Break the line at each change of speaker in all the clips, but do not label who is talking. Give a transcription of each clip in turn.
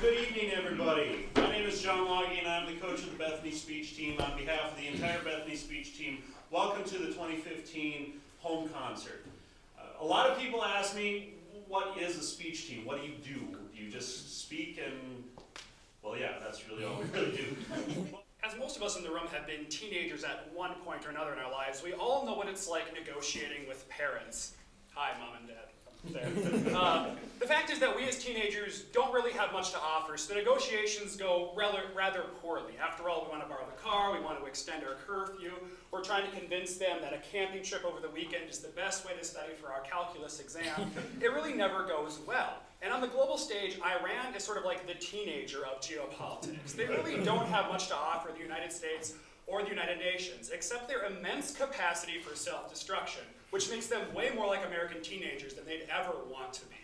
Well, good evening, everybody. My name is Shawn Loging, and I'm the coach of the Bethany speech team. On behalf of the entire Bethany speech team, welcome to the 2015 home concert. A lot of people ask me, what is a speech team? What do you do? Do you just speak and, well, yeah, that's really all we really do.
As most of us in the room have been teenagers at one point or another in our lives, we all know what it's like negotiating with parents. Hi, Mom and Dad. The fact is that we as teenagers don't really have much to offer, so the negotiations go rather poorly. After all, we want to borrow the car, we want to extend our curfew, we're trying to convince them that a camping trip over the weekend is the best way to study for our calculus exam. It really never goes well. And on the global stage, Iran is sort of like the teenager of geopolitics. They really don't have much to offer the United States or the United Nations, except their immense capacity for self-destruction, which makes them way more like American teenagers than they'd ever want to be.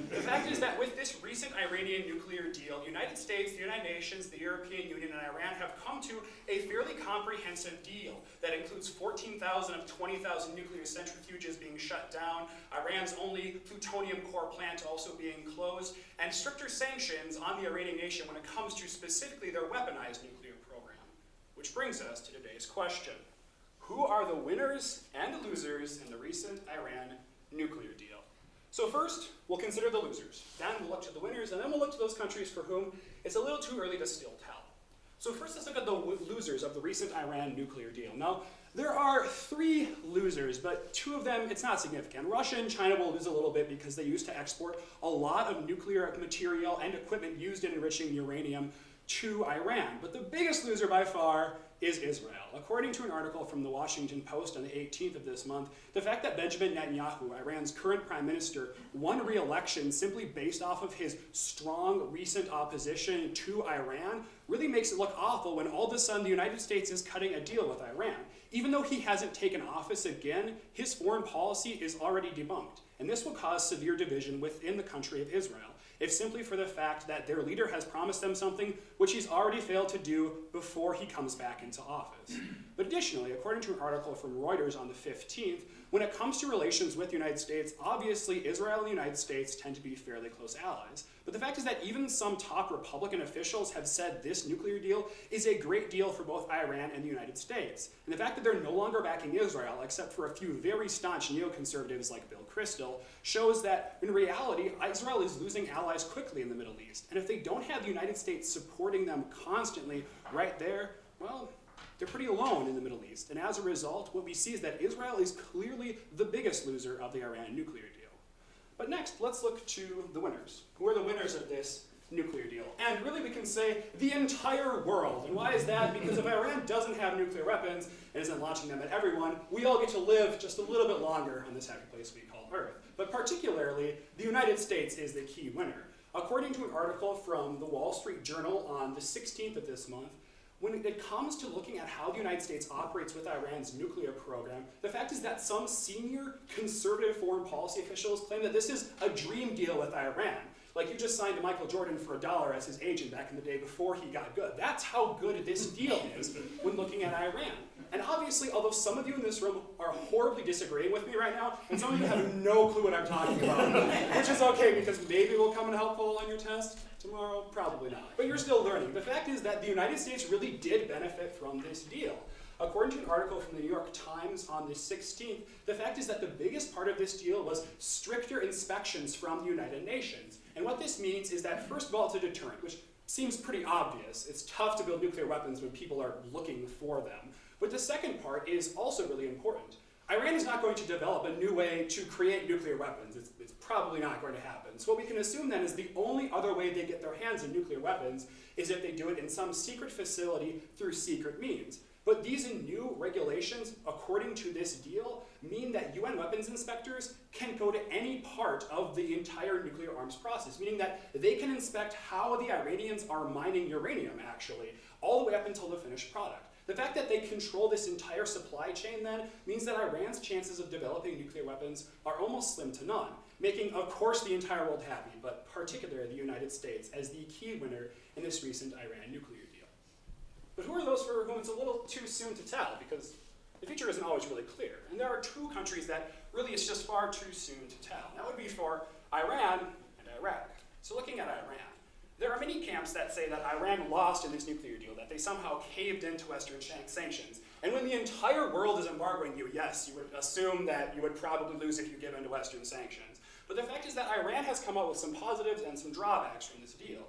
The fact is that with this recent Iranian nuclear deal, the United States, the United Nations, the European Union, and Iran have come to a fairly comprehensive deal that includes 14,000 of 20,000 nuclear centrifuges being shut down, Iran's only plutonium core plant also being closed, and stricter sanctions on the Iranian nation when it comes to specifically their weaponized nuclear program. Which brings us to today's question. Who are the winners and the losers in the recent Iran nuclear deal? So first, we'll consider the losers. Then we'll look to the winners, and then we'll look to those countries for whom it's a little too early to still tell. So first, let's look at the losers of the recent Iran nuclear deal. Now, there are three losers, but two of them, it's not significant. Russia and China will lose a little bit because they used to export a lot of nuclear material and equipment used in enriching uranium to Iran. But the biggest loser by far is Israel. According to an article from the Washington Post on the 18th of this month, the fact that Benjamin Netanyahu, Iran's current prime minister, won re-election simply based off of his strong recent opposition to Iran really makes it look awful when all of a sudden the United States is cutting a deal with Iran. Even though he hasn't taken office again, his foreign policy is already debunked. And this will cause severe division within the country of Israel, if simply for the fact that their leader has promised them something which he's already failed to do before he comes back into office. But additionally, according to an article from Reuters on the 15th, when it comes to relations with the United States, obviously Israel and the United States tend to be fairly close allies. But the fact is that even some top Republican officials have said this nuclear deal is a great deal for both Iran and the United States. And the fact that they're no longer backing Israel, except for a few very staunch neoconservatives like Bill Kristol, shows that in reality, Israel is losing allies quickly in the Middle East. And if they don't have the United States supporting them constantly right there, well, they're pretty alone in the Middle East. And as a result, what we see is that Israel is clearly the biggest loser of the Iran nuclear deal. But next, let's look to the winners. Who are the winners of this nuclear deal? And really we can say the entire world. And why is that? Because if Iran doesn't have nuclear weapons and isn't launching them at everyone, we all get to live just a little bit longer on this happy place we call Earth. But particularly, the United States is the key winner. According to an article from the Wall Street Journal on the 16th of this month, when it comes to looking at how the United States operates with Iran's nuclear program, the fact is that some senior conservative foreign policy officials claim that this is a dream deal with Iran. Like you just signed Michael Jordan for $1 as his agent back in the day before he got good. That's how good this deal is when looking at Iran. And obviously, although some of you in this room are horribly disagreeing with me right now, and some of you have no clue what I'm talking about, which is okay because maybe it will come in helpful on your test tomorrow, probably not. But you're still learning. The fact is that the United States really did benefit from this deal. According to an article from the New York Times on the 16th, the fact is that the biggest part of this deal was stricter inspections from the United Nations. And what this means is that, first of all, it's a deterrent, which seems pretty obvious. It's tough to build nuclear weapons when people are looking for them. But the second part is also really important. Iran is not going to develop a new way to create nuclear weapons. It's probably not going to happen. So what we can assume then is the only other way they get their hands on nuclear weapons is if they do it in some secret facility through secret means. But these new regulations, according to this deal, mean that UN weapons inspectors can go to any part of the entire nuclear arms process, meaning that they can inspect how the Iranians are mining uranium, actually, all the way up until the finished product. The fact that they control this entire supply chain then means that Iran's chances of developing nuclear weapons are almost slim to none, making, of course, the entire world happy, but particularly the United States as the key winner in this recent Iran nuclear deal. But who are those for whom it's a little too soon to tell, because the future isn't always really clear. And there are two countries that really it's just far too soon to tell. That would be for Iran and Iraq. So looking at Iran, There are many camps that say that Iran lost in this nuclear deal, that they somehow caved into Western sanctions. And when the entire world is embargoing you, yes, you would assume that you would probably lose if you give in to Western sanctions. But the fact is that Iran has come up with some positives and some drawbacks from this deal.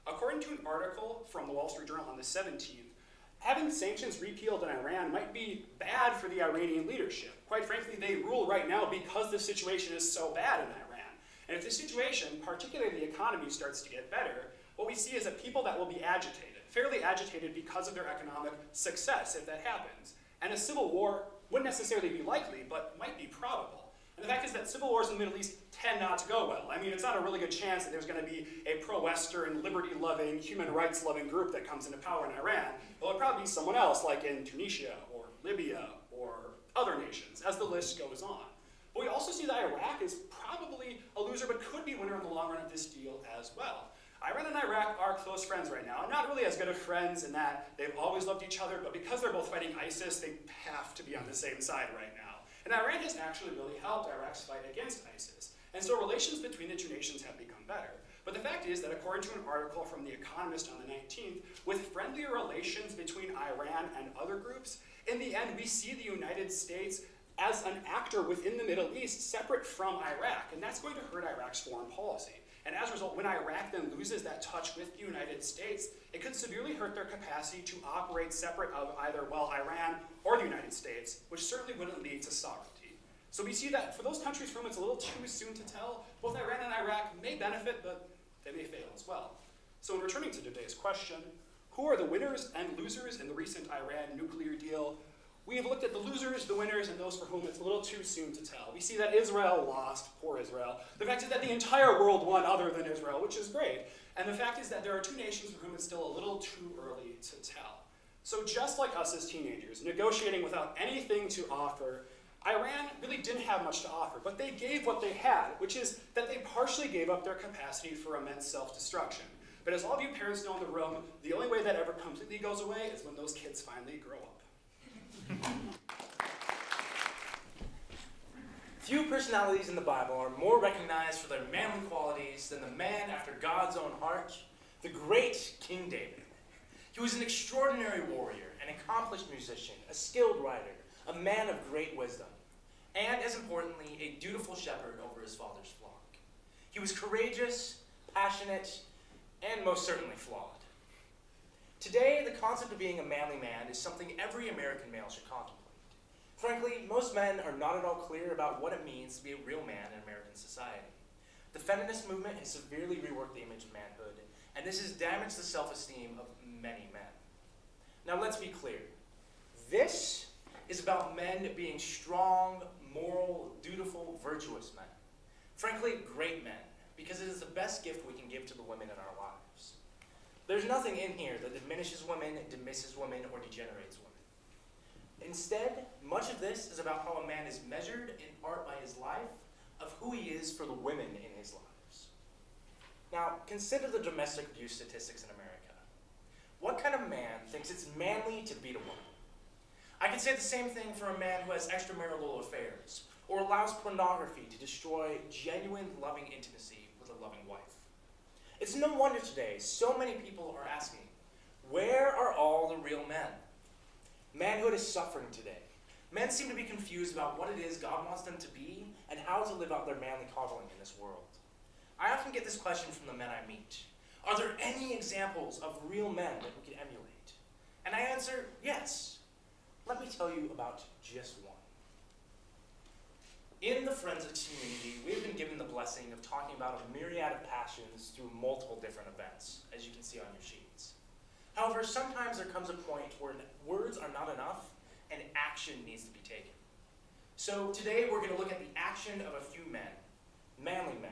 According to an article from the Wall Street Journal on the 17th, having sanctions repealed in Iran might be bad for the Iranian leadership. Quite frankly, they rule right now because the situation is so bad in Iran. And if the situation, particularly the economy, starts to get better, what we see is that people that will be agitated, fairly agitated because of their economic success if that happens. And a civil war wouldn't necessarily be likely, but might be probable. And the fact is that civil wars in the Middle East tend not to go well. I mean, it's not a really good chance that there's going to be a pro-Western, liberty-loving, human rights-loving group that comes into power in Iran. It would probably be someone else, like in Tunisia or Libya or other nations, as the list goes on. But we also see that Iraq is probably a loser, but could be a winner in the long run of this deal as well. Iran and Iraq are close friends right now, and not really as good of friends in that they've always loved each other, but because they're both fighting ISIS, they have to be on the same side right now. And Iran has actually really helped Iraq's fight against ISIS. And so relations between the two nations have become better. But the fact is that according to an article from The Economist on the 19th, with friendlier relations between Iran and other groups, in the end we see the United States as an actor within the Middle East separate from Iraq, and that's going to hurt Iraq's foreign policy. And as a result, when Iraq then loses that touch with the United States, it could severely hurt their capacity to operate separate of either, well, Iran or the United States, which certainly wouldn't lead to sovereignty. So we see that for those countries for whom it's a little too soon to tell, both Iran and Iraq may benefit, but they may fail as well. So in returning to today's question, who are the winners and losers in the recent Iran nuclear deal? We have looked at the losers, the winners, and those for whom it's a little too soon to tell. We see that Israel lost, poor Israel. The fact is that the entire world won other than Israel, which is great. And the fact is that there are two nations for whom it's still a little too early to tell. So just like us as teenagers, negotiating without anything to offer, Iran really didn't have much to offer, but they gave what they had, which is that they partially gave up their capacity for immense self-destruction. But as all of you parents know in the room, the only way that ever completely goes away is when those kids finally grow up.
Few personalities in the Bible are more recognized for their manly qualities than the man after God's own heart, the great King David. He was an extraordinary warrior, an accomplished musician, a skilled writer, a man of great wisdom, and, as importantly, a dutiful shepherd over his father's flock. He was courageous, passionate, and most certainly flawed. Today, the concept of being a manly man is something every American male should contemplate. Frankly, most men are not at all clear about what it means to be a real man in American society. The feminist movement has severely reworked the image of manhood, and this has damaged the self-esteem of many men. Now let's be clear. This is about men being strong, moral, dutiful, virtuous men. Frankly, great men, because it is the best gift we can give to the women in our lives. There's nothing in here that diminishes women, dismisses women, or degenerates women. Instead, much of this is about how a man is measured in part by his life, of who he is for the women in his lives. Now, consider the domestic abuse statistics in America. What kind of man thinks it's manly to beat a woman? I could say the same thing for a man who has extramarital affairs, or allows pornography to destroy genuine loving intimacy with a loving wife. It's no wonder today so many people are asking, where are all the real men? Manhood is suffering today. Men seem to be confused about what it is God wants them to be and how to live out their manly calling in this world. I often get this question from the men I meet. Are there any examples of real men that we can emulate? And I answer, yes. Let me tell you about just one. In the Forensics community, we've been given the blessing of talking about a myriad of passions through multiple different events, as you can see on your sheets. However, sometimes there comes a point where words are not enough and action needs to be taken. So today we're going to look at the action of a few men, manly men,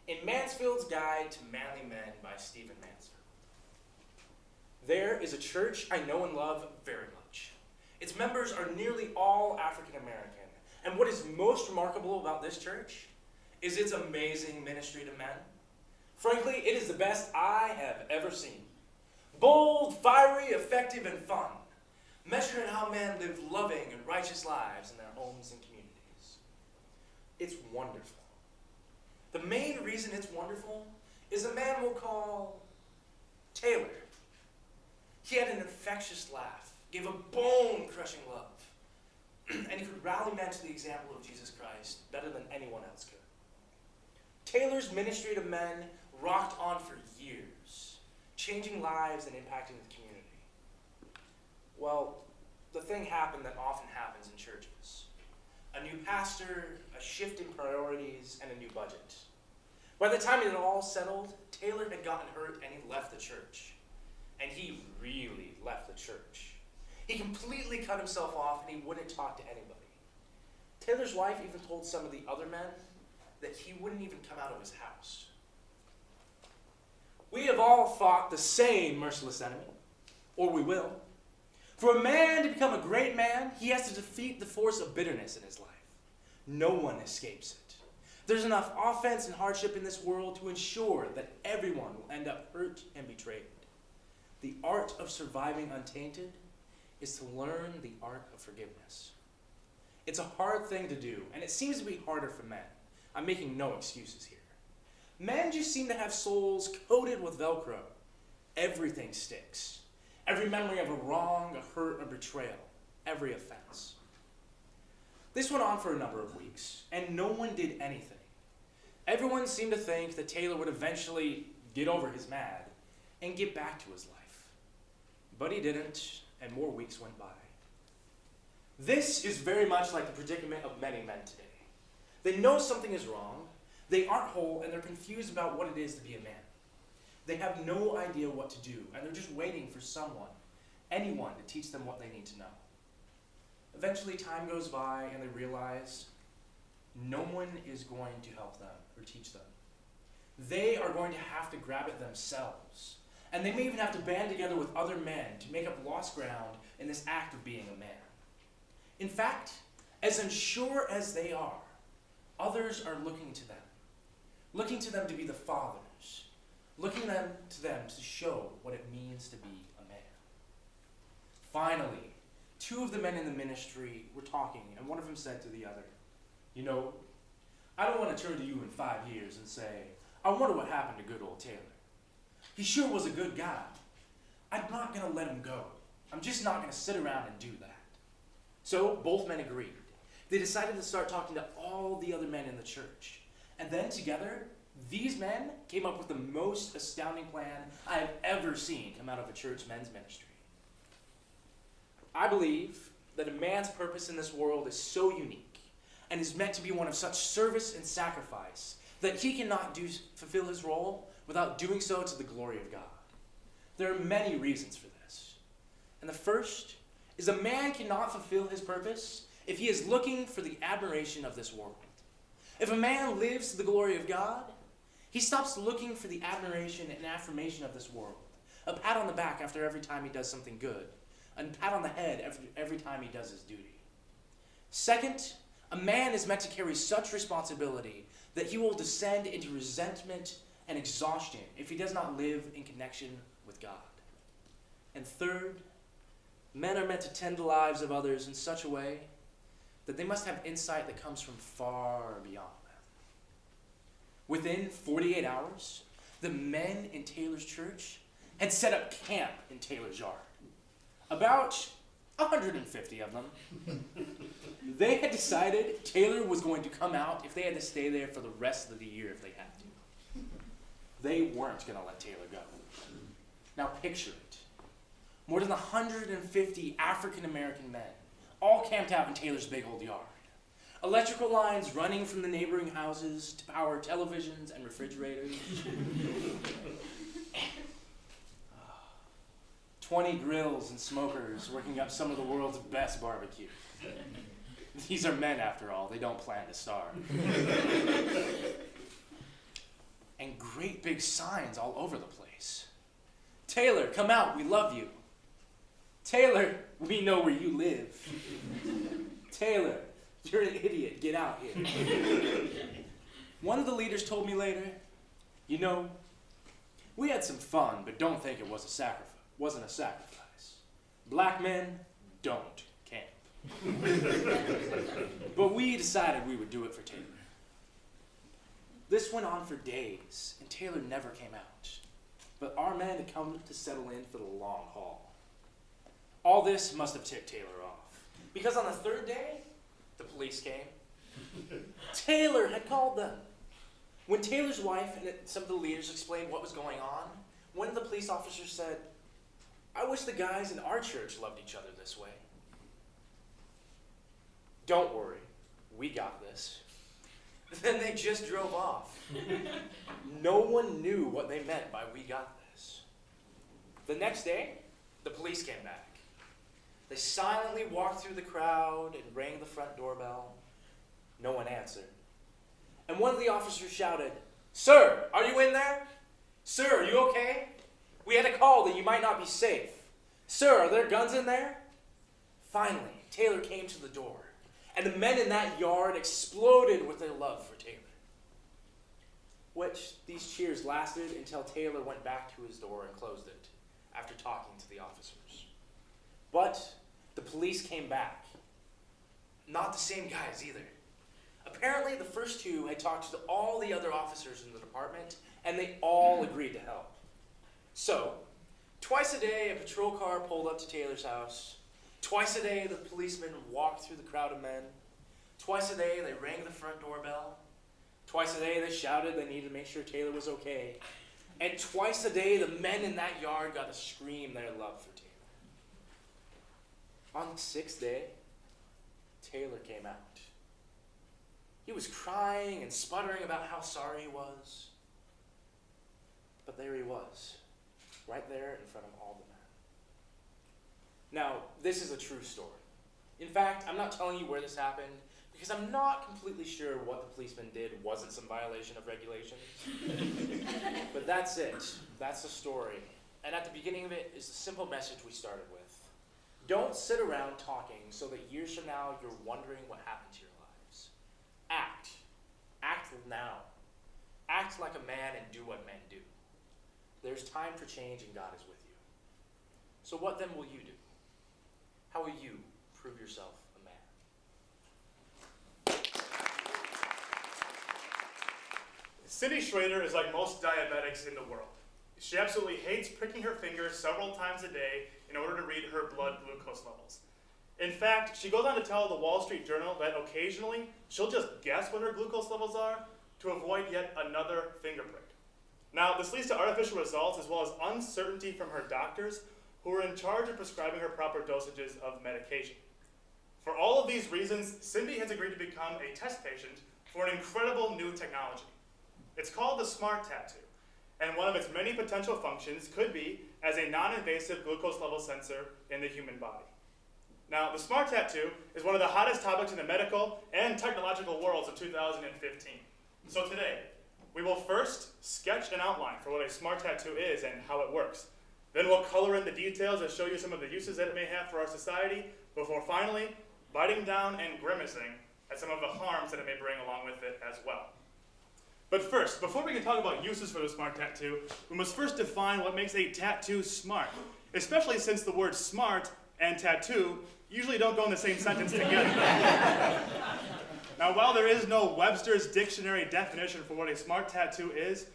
in Mansfield's Guide to Manly Men by Stephen Mansfield. There is a church I know and love very much. Its members are nearly all African American. And what is most remarkable about this church is its amazing ministry to men. Frankly, it is the best I have ever seen. Bold, fiery, effective, and fun, measured in how men live loving and righteous lives in their homes and communities. It's wonderful. The main reason it's wonderful is a man we'll call infectious laugh, gave a bone-crushing love, and he could rally men to the example of Jesus Christ better than anyone else could. Taylor's ministry to men rocked on for years, changing lives and impacting the community. Well, the thing happened that often happens in churches. A new pastor, a shift in priorities, and a new budget. By the time it had all settled, Taylor had gotten hurt and he left the church. And he really left the church. He completely cut himself off and he wouldn't talk to anybody. Taylor's wife even told some of the other men that he wouldn't even come out of his house. We have all fought the same merciless enemy, or we will. For a man to become a great man, he has to defeat the force of bitterness in his life. No one escapes it. There's enough offense and hardship in this world to ensure that everyone will end up hurt and betrayed. The art of surviving untainted is to learn the art of forgiveness. It's a hard thing to do, and it seems to be harder for men. I'm making no excuses here. Men just seem to have souls coated with Velcro. Everything sticks. Every memory of a wrong, a hurt, a betrayal. Every offense. This went on for a number of weeks, and no one did anything. Everyone seemed to think that Taylor would eventually get over his mad and get back to his life. But he didn't, and more weeks went by. This is very much like the predicament of many men today. They know something is wrong, they aren't whole, and they're confused about what it is to be a man. They have no idea what to do, and they're just waiting for someone, anyone, to teach them what they need to know. Eventually, time goes by, and they realize no one is going to help them or teach them. They are going to have to grab it themselves, and they may even have to band together with other men to make up lost ground in this act of being a man. In fact, as unsure as they are, others are looking to them to be the fathers, looking to them to show what it means to be a man. Finally, two of the men in the ministry were talking, and one of them said to the other, "You know, I don't want to turn to you in 5 years and say, I wonder what happened to good old Taylor. He sure was a good guy. I'm not going to let him go. I'm just not going to sit around and do that." So both men agreed. They decided to start talking to all the other men in the church. And then together, these men came up with the most astounding plan I have ever seen come out of a church men's ministry. I believe that a man's purpose in this world is so unique and is meant to be one of such service and sacrifice that he cannot fulfill his role without doing so to the glory of God. There are many reasons for this. And the first is a man cannot fulfill his purpose if he is looking for the admiration of this world. If a man lives to the glory of God, he stops looking for the admiration and affirmation of this world. A pat on the back after every time he does something good. A pat on the head every time he does his duty. Second, a man is meant to carry such responsibility that he will descend into resentment and exhaustion if he does not live in connection with God. And third, men are meant to tend the lives of others in such a way that they must have insight that comes from far beyond them. Within 48 hours, the men in Taylor's church had set up camp in Taylor's yard. About 150 of them. They had decided Taylor was going to come out if they had to stay there for the rest of the year if they had to. They weren't going to let Taylor go. Now picture it. More than 150 African American men, all camped out in Taylor's big old yard. Electrical lines running from the neighboring houses to power televisions and refrigerators. 20 grills and smokers working up some of the world's best barbecue. These are men, after all. They don't plan to starve. And great big signs all over the place. "Taylor, come out, we love you." "Taylor, we know where you live." "Taylor, you're an idiot, get out here." One of the leaders told me later, "You know, we had some fun, but don't think it wasn't a sacrifice. Black men don't camp." But we decided we would do it for Taylor. This went on for days, and Taylor never came out. But our men had come to settle in for the long haul. All this must have ticked Taylor off, because on the third day, the police came. Taylor had called them. When Taylor's wife and some of the leaders explained what was going on, one of the police officers said, "I wish the guys in our church loved each other this way." "Don't worry, we got this." Then they just drove off. No one knew what they meant by "we got this." The next day, the police came back. They silently walked through the crowd and rang the front doorbell. No one answered. And one of the officers shouted, "Sir, are you in there? Sir, are you okay? We had a call that you might not be safe. Sir, are there guns in there?" Finally, Taylor came to the door, and the men in that yard exploded with their love for Taylor. Which these cheers lasted until Taylor went back to his door and closed it after talking to the officers. But the police came back. Not the same guys either. Apparently, the first two had talked to all the other officers in the department, and they all agreed to help. So, twice a day, a patrol car pulled up to Taylor's house. Twice a day, the policemen walked through the crowd of men. Twice a day, they rang the front doorbell. Twice a day, they shouted they needed to make sure Taylor was okay. And twice a day, the men in that yard got to scream their love for Taylor. On the sixth day, Taylor came out. He was crying and sputtering about how sorry he was. But there he was, right there in front of all the men. Now, this is a true story. In fact, I'm not telling you where this happened because I'm not completely sure what the policeman did wasn't some violation of regulations. But that's it. That's the story. And at the beginning of it is the simple message we started with. Don't sit around talking so that years from now you're wondering what happened to your lives. Act. Act now. Act like a man and do what men do. There's time for change and God is with you. So what then will you do? How will you prove yourself a man?
Cindy Schrader is like most diabetics in the world. She absolutely hates pricking her finger several times a day in order to read her blood glucose levels. In fact, she goes on to tell the Wall Street Journal that occasionally she'll just guess what her glucose levels are to avoid yet another finger prick. Now, this leads to artificial results as well as uncertainty from her doctors who are in charge of prescribing her proper dosages of medication. For all of these reasons, Cindy has agreed to become a test patient for an incredible new technology. It's called the Smart Tattoo, and one of its many potential functions could be as a non-invasive glucose level sensor in the human body. Now, the Smart Tattoo is one of the hottest topics in the medical and technological worlds of 2015. So today, we will first sketch an outline for what a Smart Tattoo is and how it works. Then we'll color in the details and show you some of the uses that it may have for our society, before finally biting down and grimacing at some of the harms that it may bring along with it as well. But first, before we can talk about uses for the Smart Tattoo, we must first define what makes a tattoo smart, especially since the words smart and tattoo usually don't go in the same sentence together. Now, while there is no Webster's dictionary definition for what a smart tattoo is,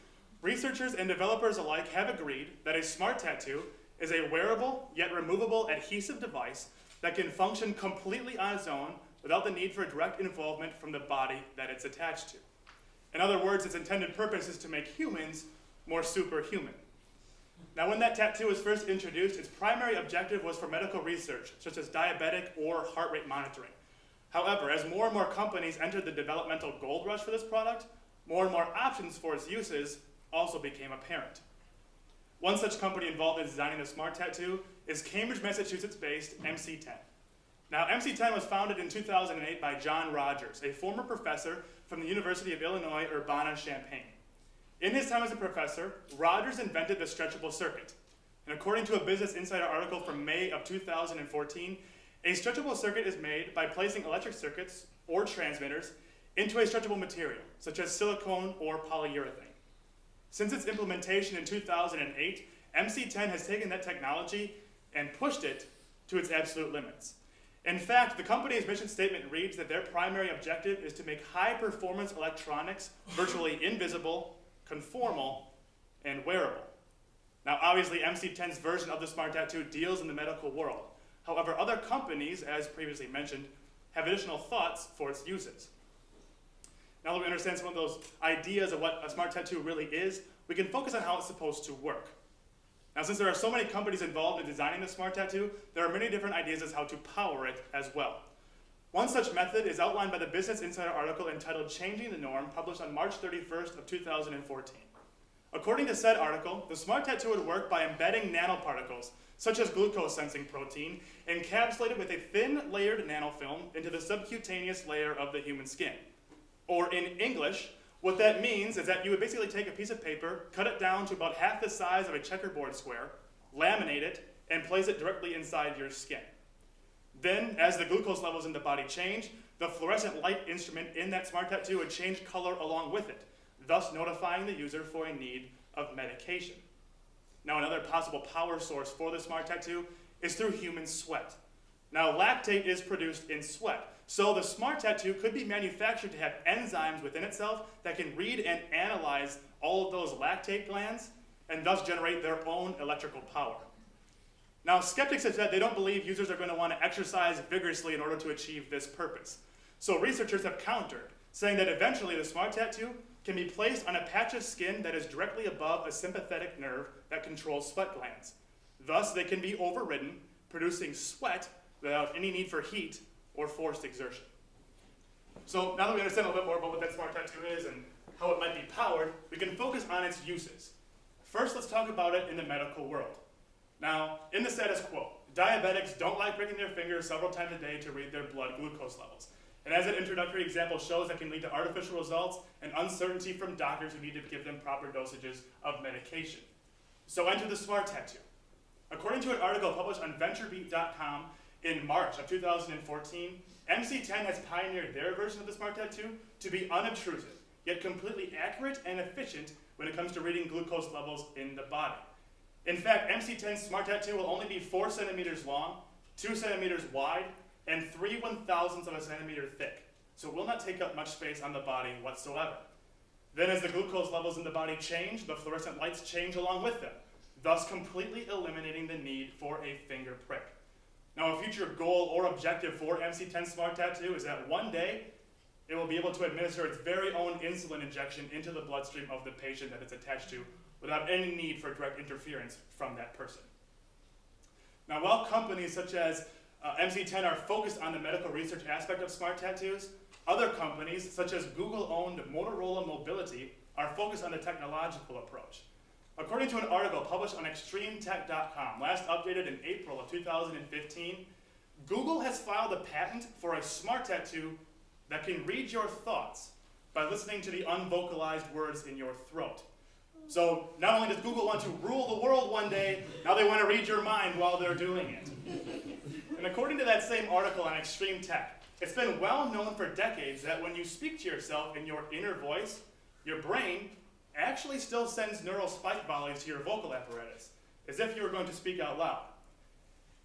researchers and developers alike have agreed that a smart tattoo is a wearable yet removable adhesive device that can function completely on its own without the need for direct involvement from the body that it's attached to. In other words, its intended purpose is to make humans more superhuman. Now, when that tattoo was first introduced, its primary objective was for medical research, such as diabetic or heart rate monitoring. However, as more and more companies entered the developmental gold rush for this product, more and more options for its uses also became apparent. One such company involved in designing the Smart Tattoo is Cambridge, Massachusetts-based MC10. Now, MC10 was founded in 2008 by John Rogers, a former professor from the University of Illinois, Urbana-Champaign. In his time as a professor, Rogers invented the stretchable circuit. And according to a Business Insider article from May of 2014, a stretchable circuit is made by placing electric circuits or transmitters into a stretchable material, such as silicone or polyurethane. Since its implementation in 2008, MC10 has taken that technology and pushed it to its absolute limits. In fact, the company's mission statement reads that their primary objective is to make high-performance electronics virtually invisible, conformal, and wearable. Now, obviously, MC10's version of the Smart Tattoo deals in the medical world. However, other companies, as previously mentioned, have additional thoughts for its uses. Now that we understand some of those ideas of what a smart tattoo really is, we can focus on how it's supposed to work. Now, since there are so many companies involved in designing the smart tattoo, there are many different ideas as how to power it as well. One such method is outlined by the Business Insider article entitled Changing the Norm, published on March 31st of 2014. According to said article, the smart tattoo would work by embedding nanoparticles, such as glucose-sensing protein, encapsulated with a thin layered nanofilm into the subcutaneous layer of the human skin. Or in English, what that means is that you would basically take a piece of paper, cut it down to about half the size of a checkerboard square, laminate it, and place it directly inside your skin. Then, as the glucose levels in the body change, the fluorescent light instrument in that smart tattoo would change color along with it, thus notifying the user for a need of medication. Now, another possible power source for the smart tattoo is through human sweat. Now, lactate is produced in sweat, so the smart tattoo could be manufactured to have enzymes within itself that can read and analyze all of those lactate glands and thus generate their own electrical power. Now, skeptics have said they don't believe users are going to want to exercise vigorously in order to achieve this purpose. So researchers have countered, saying that eventually the smart tattoo can be placed on a patch of skin that is directly above a sympathetic nerve that controls sweat glands. Thus, they can be overridden, producing sweat without any need for heat or forced exertion. So now that we understand a little bit more about what that smart tattoo is and how it might be powered, we can focus on its uses. First, let's talk about it in the medical world. Now, in the status quo, diabetics don't like pricking their fingers several times a day to read their blood glucose levels. And as an introductory example shows, that can lead to artificial results and uncertainty from doctors who need to give them proper dosages of medication. So enter the smart tattoo. According to an article published on VentureBeat.com in March of 2014, MC10 has pioneered their version of the smart tattoo to be unobtrusive, yet completely accurate and efficient when it comes to reading glucose levels in the body. In fact, MC10's smart tattoo will only be 4 centimeters long, 2 centimeters wide, and 3/1000ths of a centimeter thick, so it will not take up much space on the body whatsoever. Then as the glucose levels in the body change, the fluorescent lights change along with them, thus completely eliminating the need for a finger prick. Now, a future goal or objective for MC10 Smart Tattoo is that one day it will be able to administer its very own insulin injection into the bloodstream of the patient that it's attached to without any need for direct interference from that person. Now, while companies such as MC10 are focused on the medical research aspect of smart tattoos, other companies such as Google-owned Motorola Mobility are focused on the technological approach. According to an article published on extremetech.com, last updated in April of 2015, Google has filed a patent for a smart tattoo that can read your thoughts by listening to the unvocalized words in your throat. So not only does Google want to rule the world one day, now they want to read your mind while they're doing it. And according to that same article on Extreme Tech, it's been well known for decades that when you speak to yourself in your inner voice, your brain actually still sends neural spike volleys to your vocal apparatus, as if you were going to speak out loud.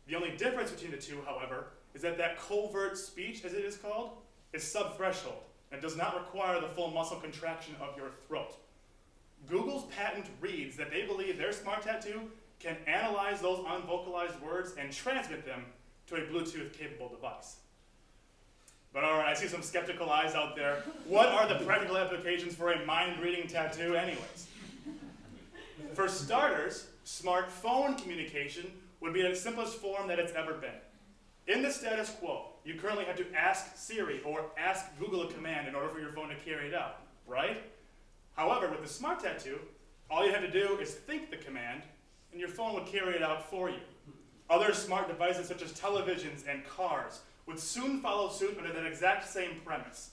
The only difference between the two, however, is that that covert speech, as it is called, is subthreshold and does not require the full muscle contraction of your throat. Google's patent reads that they believe their smart tattoo can analyze those unvocalized words and transmit them to a Bluetooth-capable device. But all right, I see some skeptical eyes out there. What are the practical applications for a mind-reading tattoo anyways? For starters, smartphone communication would be in its simplest form that it's ever been. In the status quo, you currently have to ask Siri or ask Google a command in order for your phone to carry it out, right? However, with the smart tattoo, all you have to do is think the command, and your phone would carry it out for you. Other smart devices such as televisions and cars would soon follow suit under that exact same premise.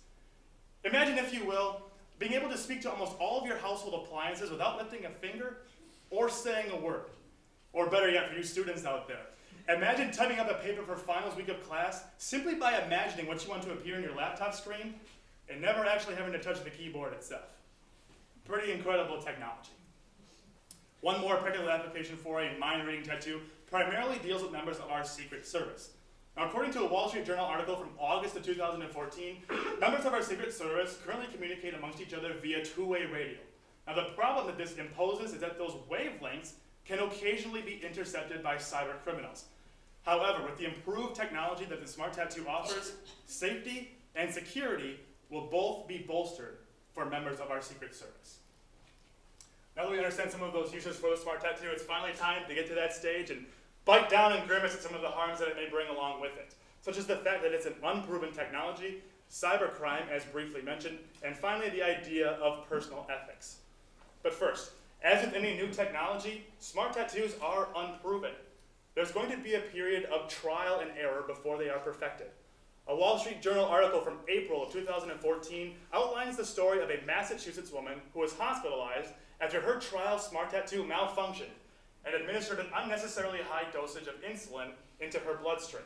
Imagine, if you will, being able to speak to almost all of your household appliances without lifting a finger or saying a word. Or better yet, for you students out there, imagine typing up a paper for finals week of class simply by imagining what you want to appear on your laptop screen and never actually having to touch the keyboard itself. Pretty incredible technology. One more practical application for a mind-reading tattoo primarily deals with members of our Secret Service. Now, according to a Wall Street Journal article from August of 2014, members of our Secret Service currently communicate amongst each other via two-way radio. Now, the problem that this imposes is that those wavelengths can occasionally be intercepted by cyber criminals. However, with the improved technology that the Smart Tattoo offers, safety and security will both be bolstered for members of our Secret Service. Now that we understand some of those uses for the Smart Tattoo, it's finally time to get to that stage and bite down and grimace at some of the harms that it may bring along with it, such as the fact that it's an unproven technology, cybercrime, as briefly mentioned, and finally the idea of personal ethics. But first, as with any new technology, smart tattoos are unproven. There's going to be a period of trial and error before they are perfected. A Wall Street Journal article from April of 2014 outlines the story of a Massachusetts woman who was hospitalized after her trial smart tattoo malfunctioned and administered an unnecessarily high dosage of insulin into her bloodstream.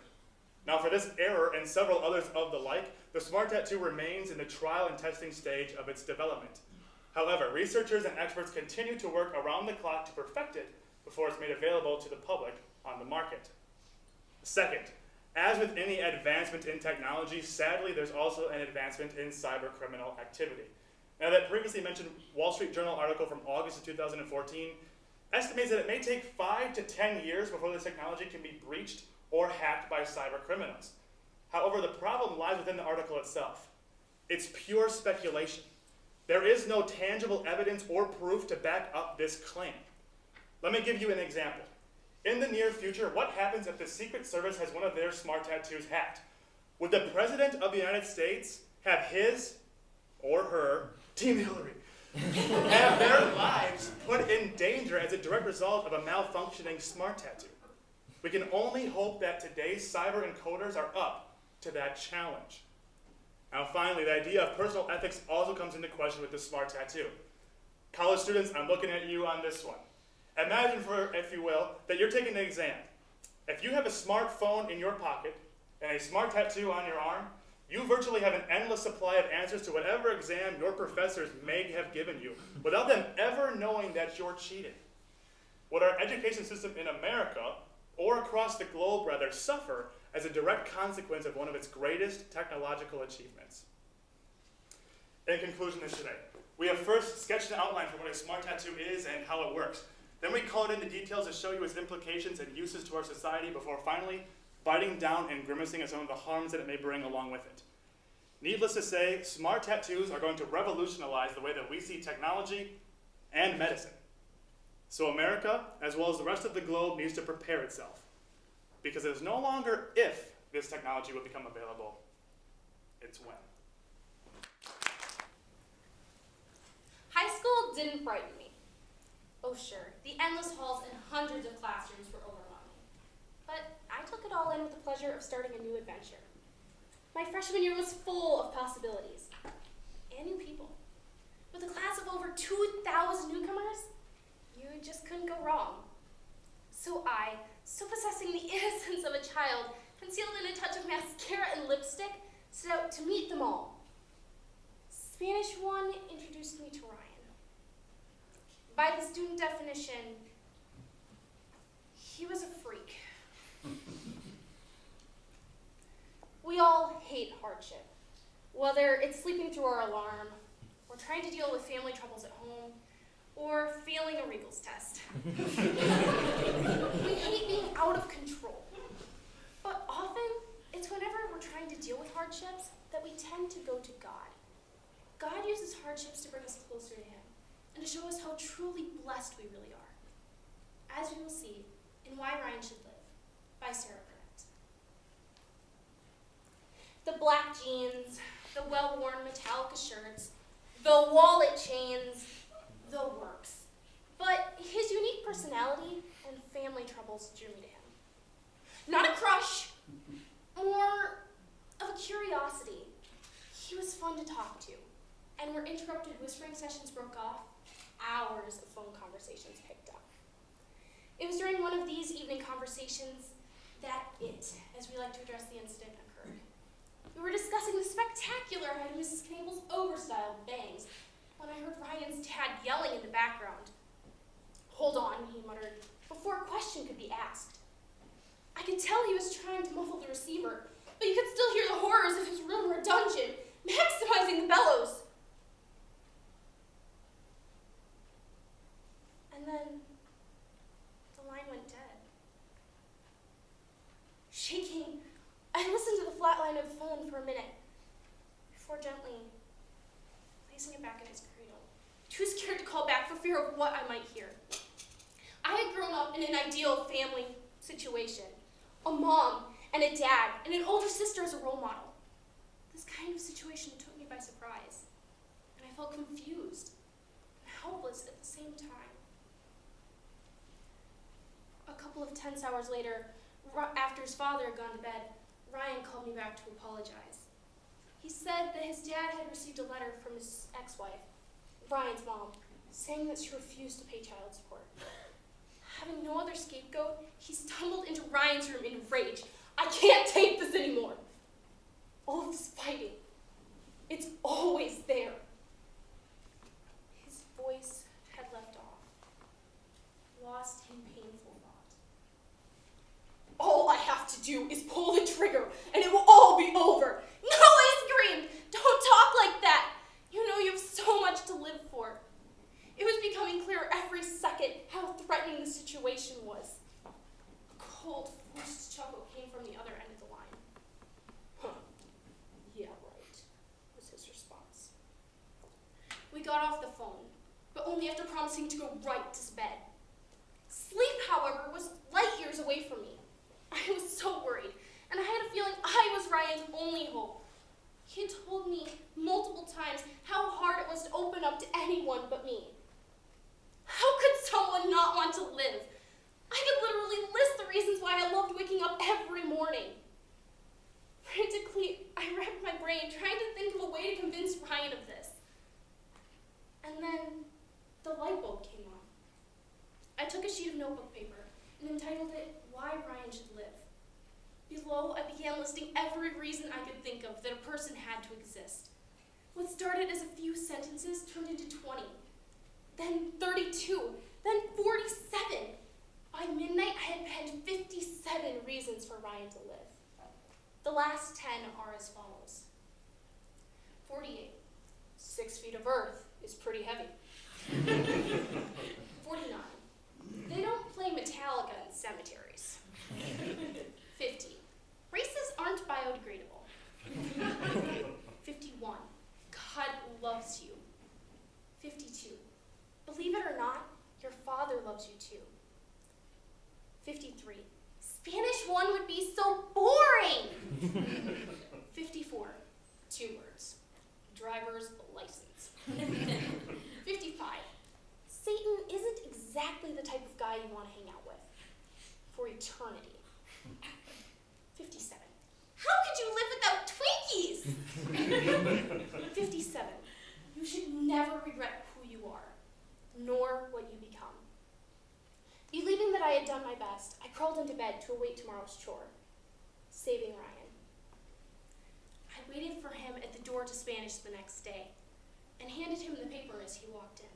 Now, for this error and several others of the like, the smart tattoo remains in the trial and testing stage of its development. However, researchers and experts continue to work around the clock to perfect it before it's made available to the public on the market. Second, as with any advancement in technology, sadly, there's also an advancement in cybercriminal activity. Now, that previously mentioned Wall Street Journal article from August of 2014 estimates that it may take 5 to 10 years before this technology can be breached or hacked by cybercriminals. However, the problem lies within the article itself. It's pure speculation. There is no tangible evidence or proof to back up this claim. Let me give you an example. In the near future, what happens if the Secret Service has one of their smart tattoos hacked? Would the President of the United States have his or her, Team Hillary, have their lives put in danger as a direct result of a malfunctioning smart tattoo? We can only hope that today's cyber encoders are up to that challenge. Now finally, the idea of personal ethics also comes into question with the smart tattoo. College students, I'm looking at you on this one. Imagine, if you will, that you're taking an exam. If you have a smartphone in your pocket and a smart tattoo on your arm, you virtually have an endless supply of answers to whatever exam your professors may have given you, without them ever knowing that you're cheating. Would our education system in America, or across the globe rather, suffer as a direct consequence of one of its greatest technological achievements? In conclusion of today, we have first sketched an outline for what a smart tattoo is and how it works. Then we call it into details to show you its implications and uses to our society before finally biting down and grimacing at some of the harms that it may bring along with it. Needless to say, smart tattoos are going to revolutionize the way that we see technology and medicine. So America, as well as the rest of the globe, needs to prepare itself, because it is no longer if this technology will become available, it's when.
High school didn't frighten me. Oh sure, the endless halls and hundreds of classrooms were overwhelming. But I took it all in with the pleasure of starting a new adventure. My freshman year was full of possibilities and new people. With a class of over 2,000 newcomers, you just couldn't go wrong. So I, so possessing the innocence of a child, concealed in a touch of mascara and lipstick, set out to meet them all. Spanish 1 introduced me to Ryan. By the student definition, he was a freak. We all hate hardship, whether it's sleeping through our alarm, or trying to deal with family troubles at home, or failing a Regals test. We hate being out of control. But often, it's whenever we're trying to deal with hardships that we tend to go to God. God uses hardships to bring us closer to Him, and to show us how truly blessed we really are, as we will see in Why Ryan Should Live by Sarah Burnett. The black jeans, the well-worn Metallica shirts, the wallet chains, the works. But his unique personality and family troubles drew me to him. Not a crush, more of a curiosity. He was fun to talk to, and where interrupted whispering sessions broke off, hours of phone conversations picked up. It was during one of these evening conversations that as we like to address the incident, occurred. We were discussing the spectacular head of Mrs. Knable's overstyled bangs when I heard Ryan's dad yelling in the background. "Hold on," he muttered, before a question could be asked. I could tell he was trying to muffle the receiver, but you could still hear the horrors of his room or dungeon, maximizing the bellows. And then the line went dead. for a minute, before gently placing it back in its cradle. Too scared to call back for fear of what I might hear. I had grown up in an ideal family situation. A mom and a dad and an older sister as a role model. This kind of situation took me by surprise, and I felt confused and helpless at the same time. A couple of tense hours later, after his father had gone to bed, Ryan called me back to apologize. He said that his dad had received a letter from his ex-wife, Ryan's mom, saying that she refused to pay child support. Having no other scapegoat, he stumbled into Ryan's room in rage. I can't take this anymore. All of this fighting, it's always there. His voice had left off, lost in painful thought. All I have to do is pull the trigger, and it will all be over. No, I screamed. Don't talk like that. You know you have so much to live for. It was becoming clearer every second how threatening the situation was. A cold, forced chuckle came from the other end of the line. Huh. Yeah, right, was his response. We got off the phone, but only after promising to go right to bed. Sleep, however, was light years away from me. I was so worried, and I had a feeling I was Ryan's only hope. He had told me multiple times how hard it was to open up to anyone but me. How could someone not want to live? I could literally list the reasons why I loved waking up every morning. Frantically, I racked my brain trying to think of a way to convince Ryan of this. And then the light bulb came on. I took a sheet of notebook paper and entitled it, Why Ryan Should Live. Below, I began listing every reason I could think of that a person had to exist. What started as a few sentences turned into 20, then 32, then 47. By midnight, I had penned 57 reasons for Ryan to live. The last 10 are as follows. 48. 6 feet of earth is pretty heavy. 49. They don't play Metallica in cemeteries. 50. Races aren't biodegradable. 51. God loves you. 52. Believe it or not, your father loves you too. 53. Spanish 1 would be so boring. 54. 2 words. Driver's license. 55. Satan isn't exactly the type of guy you want to hang out with for eternity. 57. How could you live without Twinkies? 57. You should never regret who you are, nor what you become. Believing that I had done my best, I crawled into bed to await tomorrow's chore, saving Ryan. I waited for him at the door to Spanish the next day and handed him the paper as he walked in.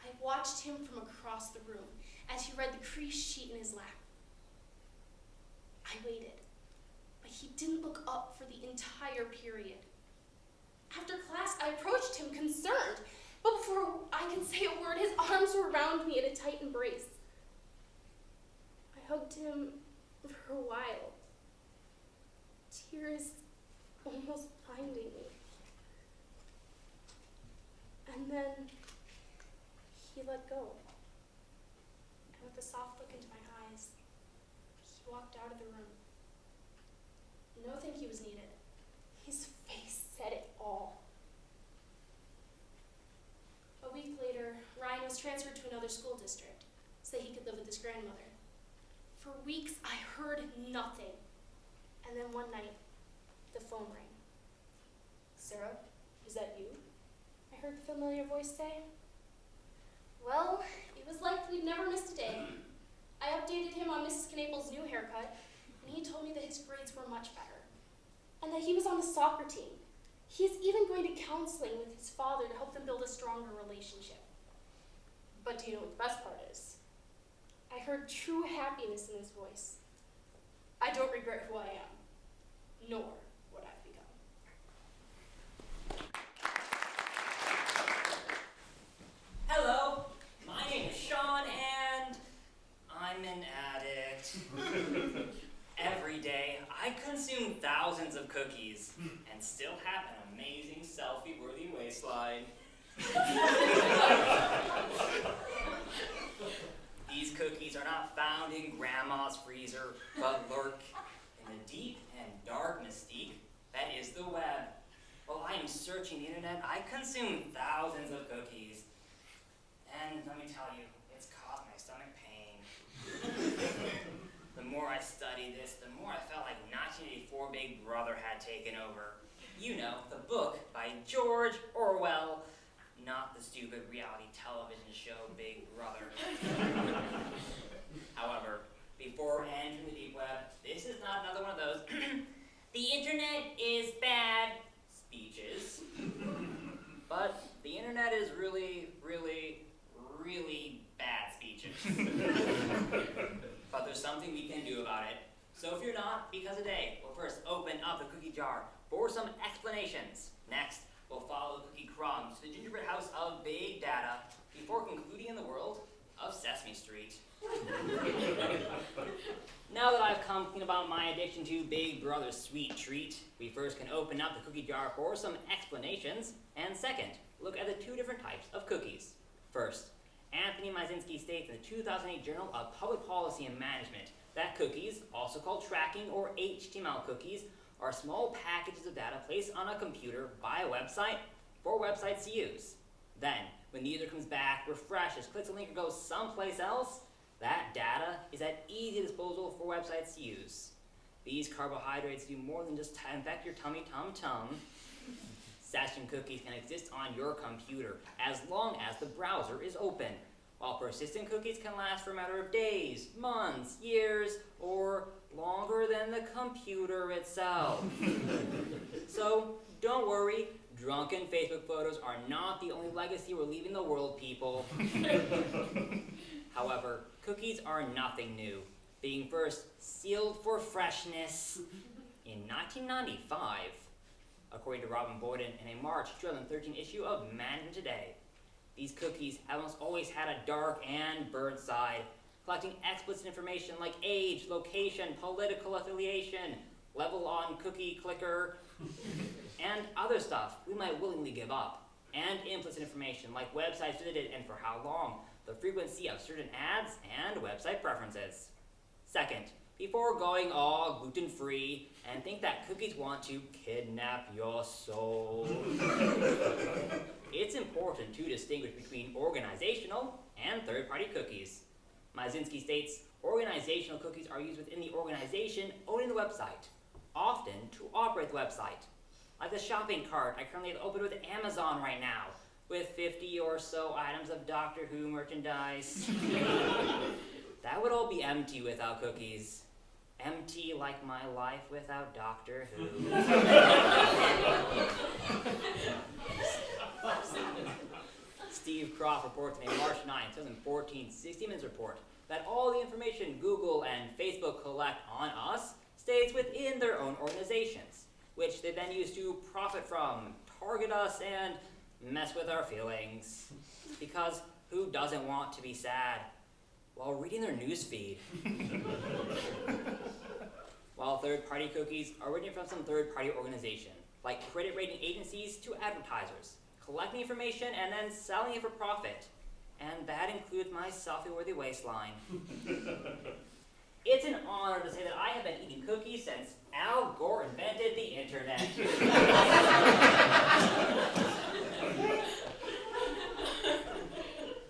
I watched him from across the room as he read the creased sheet in his lap. I waited, but he didn't look up for the entire period. After class, I approached him concerned, but before I could say a word, his arms were around me in a tight embrace. I hugged him for a while, tears almost blinding me. And then he let go. And with a soft look into my eyes, he walked out of the room. No thank you was needed. His face said it all. A week later, Ryan was transferred to another school district so that he could live with his grandmother. For weeks, I heard nothing. And then one night, the phone rang. Sarah, is that you? I heard the familiar voice say. Well, it was like we'd never missed a day. I updated him on Mrs. Knaple's new haircut, and he told me that his grades were much better, and that he was on the soccer team. He is even going to counseling with his father to help them build a stronger relationship. But do you know what the best part is? I heard true happiness in his voice. I don't regret who I am, nor what I've become.
Hello, my name is Shawn, and I'm an addict. Every day, I consume thousands of cookies and still have an amazing selfie-worthy waistline. These cookies are not found in Grandma's freezer, but lurk in the deep and dark mystique that is the web. While I am searching the internet, I consume thousands of cookies. And let me tell you, it's caused my stomach pain. The more I studied this, the more I felt like 1984 Big Brother had taken over. You know, the book by George Orwell, not the stupid reality television show Big Brother. However, before entering the deep web, this is not another one of those the internet is bad speeches. But the internet is really, really, really bad speeches. But there's something we can do about it. So if you're not, because a day, we'll first open up the cookie jar for some explanations. Next, we'll follow cookie crumbs to the gingerbread house of big data before concluding in the world of Sesame Street. Now that I've come clean about my addiction to Big Brother's sweet treat, we first can open up the cookie jar for some explanations, and second, look at the two different types of cookies. First, Anthony Mazinski states in the 2008 Journal of Public Policy and Management that cookies, also called tracking or HTML cookies, are small packages of data placed on a computer by a website for websites to use. Then, when the user comes back, refreshes, clicks a link, or goes someplace else, that data is at easy disposal for websites to use. These carbohydrates do more than just infect your tummy tum-tum. Session cookies can exist on your computer as long as the browser is open, while persistent cookies can last for a matter of days, months, years, or longer than the computer itself. So, don't worry, drunken Facebook photos are not the only legacy we're leaving the world, people. However, cookies are nothing new, being first sealed for freshness in 1995, according to Robin Boyden in a March 2013 issue of Management Today. These cookies have almost always had a dark and burnt side, collecting explicit information like age, location, political affiliation, level on cookie clicker, and other stuff we might willingly give up, and implicit information like websites visited and for how long, the frequency of certain ads, and website preferences. Second, before going all gluten-free and think that cookies want to kidnap your soul, it's important to distinguish between organizational and third-party cookies. Mazinski states, organizational cookies are used within the organization owning the website, often to operate the website. Like the shopping cart I currently have opened with Amazon right now, with 50 or so items of Doctor Who merchandise. That would all be empty without cookies. Empty like my life without Doctor Who. Steve Croft reports in a March 9, 2014 60 Minutes report that all the information Google and Facebook collect on us stays within their own organizations, which they then use to profit from, target us, and mess with our feelings. Because who doesn't want to be sad while reading their news feed? While third-party cookies are originating from some third-party organization, like credit rating agencies to advertisers, collecting information and then selling it for profit. And that includes my selfie-worthy waistline. It's an honor to say that I have been eating cookies since Al Gore invented the internet.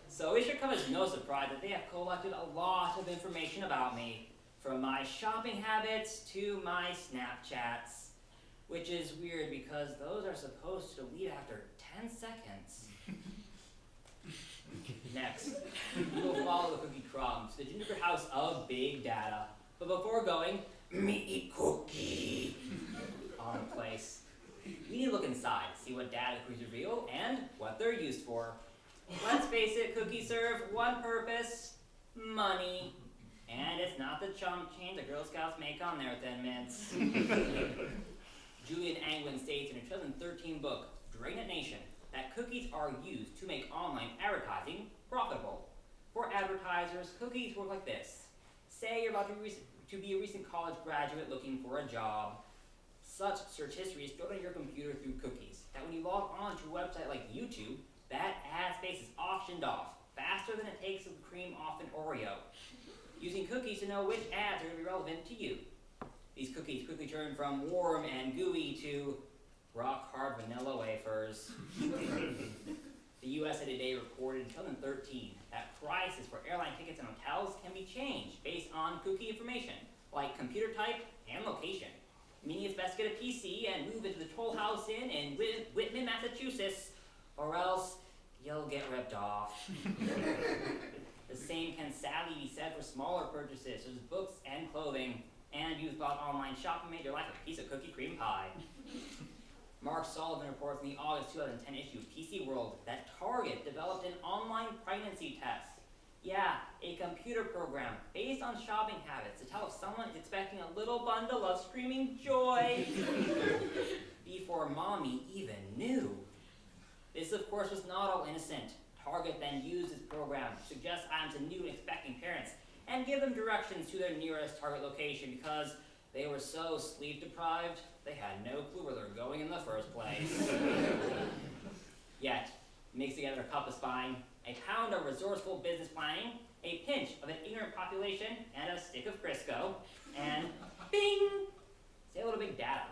So it should come as no surprise that they have collected a lot of information about me, from my shopping habits to my Snapchats, which is weird because those are supposed to delete after 10 seconds. Next, we will follow the cookie crumbs to the gingerbread house of big data. But before going, me cookie on place, we need to look inside, see what data cookies reveal and what they're used for. Let's face it, cookies serve one purpose: money. And it's not the chump change the Girl Scouts make on their Thin Mints. Julian Angwin states in a 2013 book, Dragnet Nation, that cookies are used to make online advertising profitable. For advertisers, cookies work like this. Say you're about to be a recent college graduate looking for a job. Such search history is stored on your computer through cookies that when you log on to a website like YouTube, that ad space is auctioned off faster than it takes the cream off an Oreo, using cookies to know which ads are going to be relevant to you. These cookies quickly turn from warm and gooey to rock-hard vanilla wafers. The USA Today reported in 2013 that prices for airline tickets and hotels can be changed based on cookie information, like computer type and location, meaning it's best to get a PC and move into the Toll House Inn in Whitman, Massachusetts, or else you'll get ripped off. The same can sadly be said for smaller purchases, such as books and clothing, and you've bought online shopping made your life a piece of cookie cream pie. Mark Sullivan reports in the August 2010 issue of PC World that Target developed an online pregnancy test. Yeah, a computer program based on shopping habits to tell if someone is expecting a little bundle of screaming joy before mommy even knew. This, of course, was not all innocent. Target then used this program to suggest items to new and expecting parents and give them directions to their nearest Target location because they were so sleep deprived, they had no clue where they were going in the first place. Yet, mix together a cup of spine, a pound of resourceful business planning, a pinch of an ignorant population, and a stick of Crisco, and bing! Say hello to big data.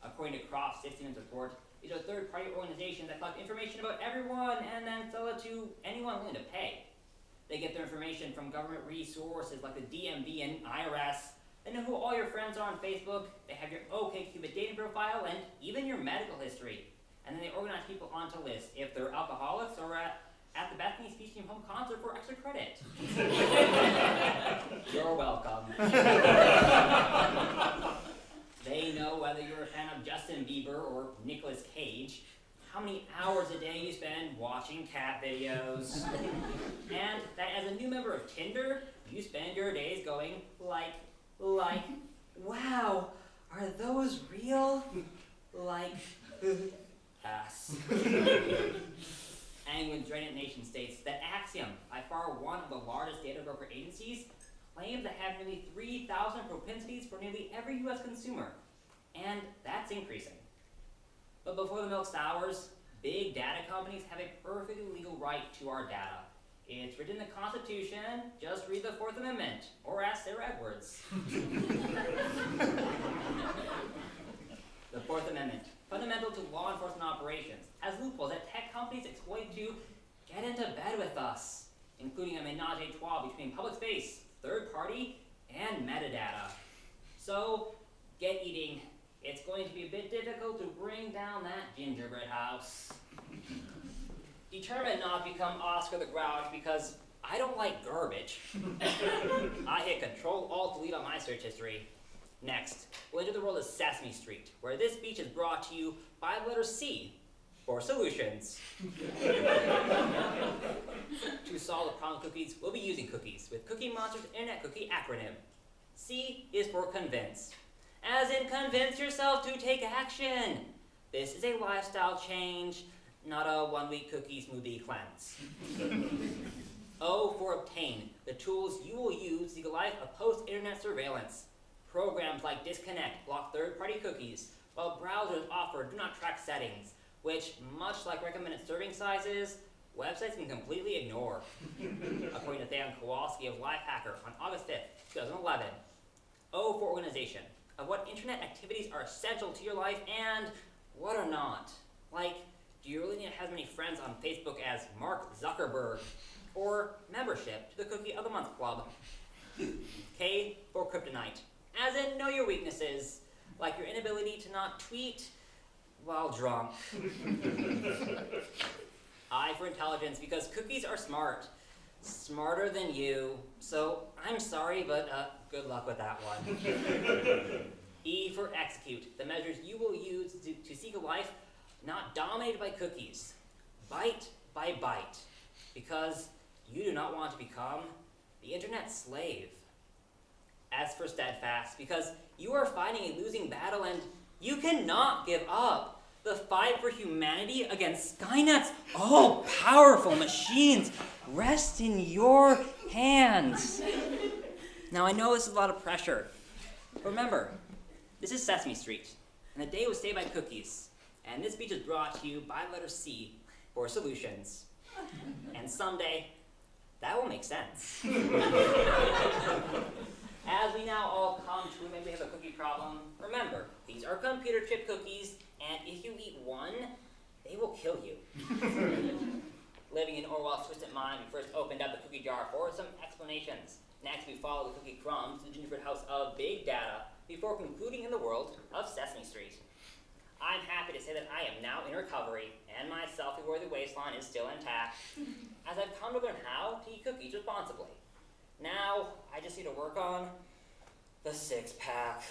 According to Croft's 60 Minutes report, these are third-party organizations that collect information about everyone and then sell it to anyone willing to pay. They get their information from government resources like the DMV and IRS. They know who all your friends are on Facebook. They have your OkCupid dating profile and even your medical history. And then they organize people onto lists if they're alcoholics or at the Bethany Speech Team home concert for extra credit. You're welcome. They know whether you're a fan of Justin Bieber or Nicolas Cage, how many hours a day you spend watching cat videos, and that as a new member of Tinder, you spend your days going like, wow, are those real? Like, ass. Angwin's Drainant Nation states that Axiom, by far one of the largest data broker agencies, claims to have nearly 3,000 propensities for nearly every U.S. consumer, and that's increasing. But before the milk sours, big data companies have a perfectly legal right to our data. It's written in the Constitution, just read the Fourth Amendment, or ask Sarah Edwards. The Fourth Amendment, fundamental to law enforcement operations, has loopholes that tech companies exploit to get into bed with us, including a menage a trois between public space, third party, and metadata. So, get eating. It's going to be a bit difficult to bring down that gingerbread house. Determined not to become Oscar the Grouch because I don't like garbage. I hit Control-Alt-Delete on my search history. Next, we'll enter the world of Sesame Street, where this speech is brought to you by the letter C, for solutions. To solve the problem with cookies, we'll be using cookies with Cookie Monster's Internet Cookie acronym. C is for convince. As in convince yourself to take action. This is a lifestyle change, not a one-week cookie smoothie cleanse. O for obtain, the tools you will use to seek a life of post-internet surveillance. Programs like Disconnect block third-party cookies, while browsers offer do not track settings, which, much like recommended serving sizes, websites can completely ignore. According to Theon Kowalski of Lifehacker on August 5th, 2011. O for organization, of what internet activities are essential to your life and what are not. Like, do you really need to have as many friends on Facebook as Mark Zuckerberg? Or membership to the Cookie of the Month Club? K for kryptonite, as in know your weaknesses, like your inability to not tweet while drunk. I for intelligence, because cookies are smart. Smarter than you. So I'm sorry, but good luck with that one. E for execute, the measures you will use to seek a life not dominated by cookies. Bite by bite. Because you do not want to become the internet slave. S for steadfast, because you are fighting a losing battle and you cannot give up. The fight for humanity against Skynet's all-powerful machines rests in your hands. Now, I know this is a lot of pressure. But remember, this is Sesame Street, and the day was saved by cookies. And this speech is brought to you by the letter C for solutions. And someday, that will make sense. As we now all come to maybe have a cookie problem, remember, these are computer chip cookies, and if you eat one, they will kill you. Living in Orwell's twisted mind, we first opened up the cookie jar for some explanations. Next, we followed the cookie crumbs to the gingerbread house of big data before concluding in the world of Sesame Street. I'm happy to say that I am now in recovery, and my selfie-worthy waistline is still intact, as I've come to learn how to eat cookies responsibly. Now, I just need to work on the six-pack.